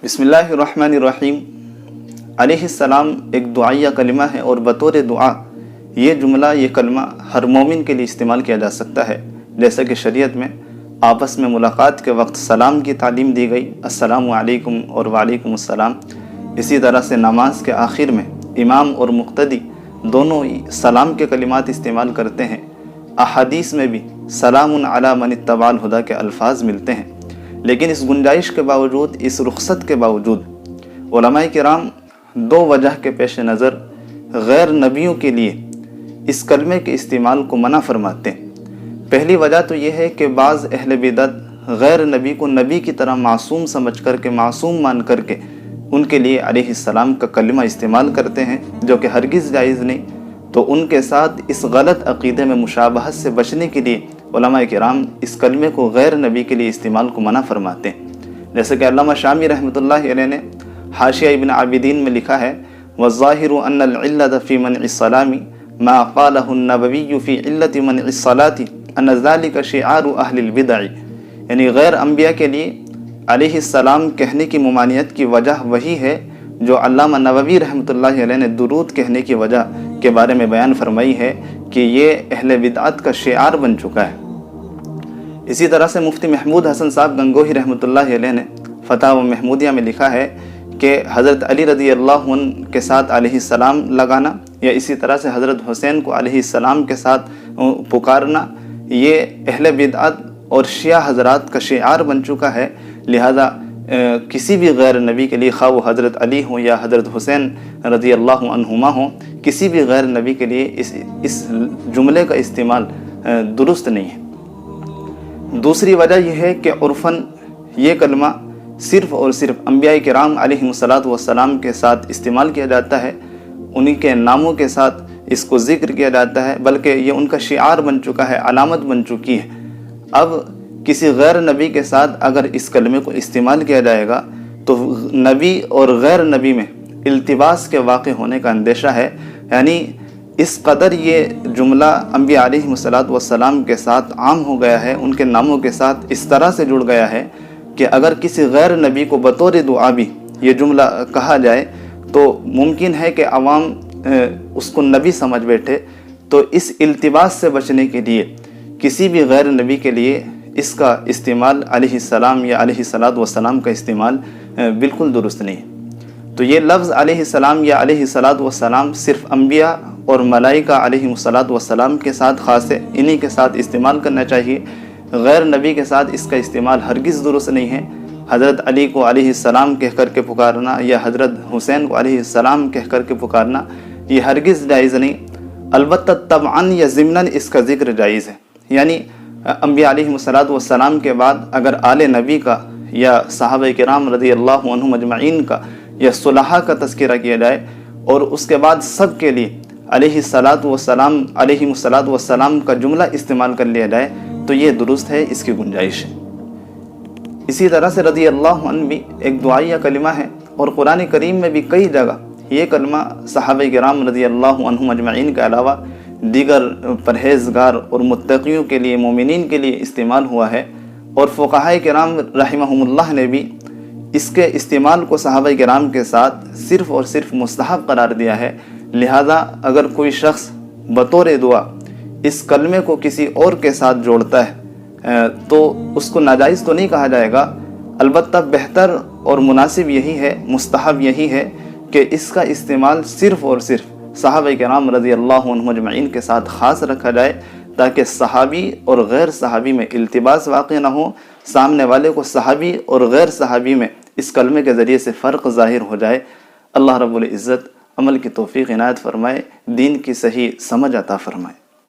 بسم اللہ الرحمن الرحیم۔ علیہ السلام ایک دعائیہ کلمہ ہے اور بطور دعا یہ جملہ، یہ کلمہ ہر مومن کے لیے استعمال کیا جا سکتا ہے۔ جیسا کہ شریعت میں آپس میں ملاقات کے وقت سلام کی تعلیم دی گئی، السلام علیکم اور وعلیکم السلام۔ اسی طرح سے نماز کے آخر میں امام اور مقتدی دونوں سلام کے کلمات استعمال کرتے ہیں۔ احادیث میں بھی سلام علی من اتبع الہدی کے الفاظ ملتے ہیں، لیکن اس گنجائش کے باوجود، اس رخصت کے باوجود، علماء کرام دو وجہ کے پیش نظر غیر نبیوں کے لیے اس کلمے کے استعمال کو منع فرماتے ہیں۔ پہلی وجہ تو یہ ہے کہ بعض اہل بدعت غیر نبی کو نبی کی طرح معصوم سمجھ کر کے، معصوم مان کر کے ان کے لیے علیہ السلام کا کلمہ استعمال کرتے ہیں، جو کہ ہرگز جائز نہیں۔ تو ان کے ساتھ اس غلط عقیدے میں مشابہت سے بچنے کے لیے علماء کرام اس کلمے کو غیر نبی کے لیے استعمال کو منع فرماتے ہیں۔ جیسے کہ علامہ شامی رحمۃ اللہ علیہ نے حاشیہ ابن عابدین میں لکھا ہے، وَالظَّاهِرُ أَنَّ الْعِلَّةَ فِي مَنْعِ الصَّلَامِ مَا قَالَهُ النَّبَوِيُّ فِي عِلَّةِ مَنْعِ الصَّلَاةِ أَنَّ ذَلِكَ شِعَارُ أَهْلِ الْبِدْعِ، یعنی غیر انبیاء کے لیے علیہ السلام کہنے کی ممانعت کی وجہ وہی ہے جو علامہ نووی رحمۃ اللہ علیہ نے درود کہنے کی وجہ کے بارے میں بیان فرمائی ہے کہ یہ اہل بدعت کا شعار بن چکا ہے۔ اسی طرح سے مفتی محمود حسن صاحب گنگوہی رحمۃ اللہ علیہ نے فتاوی محمودیہ میں لکھا ہے کہ حضرت علی رضی اللہ عنہ کے ساتھ علیہ السلام لگانا، یا اسی طرح سے حضرت حسین کو علیہ السلام کے ساتھ پکارنا، یہ اہل بدعت اور شیعہ حضرات کا شعار بن چکا ہے۔ لہذا کسی بھی غیر نبی کے لیے، خواہ وہ حضرت علی ہوں یا حضرت حسین رضی اللہ عنہما ہوں، کسی بھی غیر نبی کے لیے اس جملے کا استعمال درست نہیں ہے۔ دوسری وجہ یہ ہے کہ عرفاً یہ کلمہ صرف اور صرف انبیاء کرام علیہم الصلاۃ والسلام کے ساتھ استعمال کیا جاتا ہے، انہی کے ناموں کے ساتھ اس کو ذکر کیا جاتا ہے، بلکہ یہ ان کا شعار بن چکا ہے، علامت بن چکی ہے۔ اب کسی غیر نبی کے ساتھ اگر اس کلمے کو استعمال کیا جائے گا تو نبی اور غیر نبی میں التباس کے واقع ہونے کا اندیشہ ہے، یعنی اس قدر یہ جملہ انبیاء علیہم الصلاۃ والسلام کے ساتھ عام ہو گیا ہے، ان کے ناموں کے ساتھ اس طرح سے جڑ گیا ہے کہ اگر کسی غیر نبی کو بطور دعا بھی یہ جملہ کہا جائے تو ممکن ہے کہ عوام اس کو نبی سمجھ بیٹھے۔ تو اس التباس سے بچنے کے لیے کسی بھی غیر نبی کے لیے اس کا استعمال علیہ السلام یا علیہ الصلاۃ والسلام کا استعمال بالکل درست نہیں ہے۔ تو یہ لفظ علیہ السلام یا علیہ الصلاۃ والسلام صرف انبیاء اور ملائکہ علیہ الصلاۃ والسلام کے ساتھ خاص ہے، انہی کے ساتھ استعمال کرنا چاہیے۔ غیر نبی کے ساتھ اس کا استعمال ہرگز درست نہیں ہے۔ حضرت علی کو علیہ السلام کہہ کر کے پکارنا یا حضرت حسین کو علیہ السلام کہہ کر کے پکارنا یہ ہرگز جائز نہیں، البتہ طبعاً یا ضمناً اس کا ذکر جائز ہے۔ یعنی انبیاء علیہ الصلاۃ والسلام کے بعد اگر آل نبی کا یا صحابہ کرام رضی اللہ عنہم اجمعین کا یا صلحاء کا تذکرہ کیا جائے اور اس کے بعد سب کے لیے علیہ الصلاۃ والسلام کا جملہ استعمال کر لیا جائے تو یہ درست ہے، اس کی گنجائش ہے۔ اسی طرح سے رضی اللہ عنہ بھی ایک دعائیہ کلمہ ہے، اور قرآن کریم میں بھی کئی جگہ یہ کلمہ صحابہ کرام رضی اللہ عنہم اجمعین کے علاوہ دیگر پرہیزگار اور متقیوں کے لیے، مومنین کے لیے استعمال ہوا ہے، اور فقہائے کرام رحمہم اللہ نے بھی اس کے استعمال کو صحابہ کرام کے ساتھ صرف اور صرف مستحب قرار دیا ہے۔ لہذا اگر کوئی شخص بطور دعا اس کلمے کو کسی اور کے ساتھ جوڑتا ہے تو اس کو ناجائز تو نہیں کہا جائے گا، البتہ بہتر اور مناسب یہی ہے، مستحب یہی ہے کہ اس کا استعمال صرف اور صرف صحابہ کرام رضی اللہ عنہم اجمعین کے ساتھ خاص رکھا جائے، تاکہ صحابی اور غیر صحابی میں التباس واقع نہ ہو، سامنے والے کو صحابی اور غیر صحابی میں اس کلمے کے ذریعے سے فرق ظاہر ہو جائے۔ اللہ رب العزت عمل کی توفیق عنایت فرمائے، دین کی صحیح سمجھ عطا فرمائے۔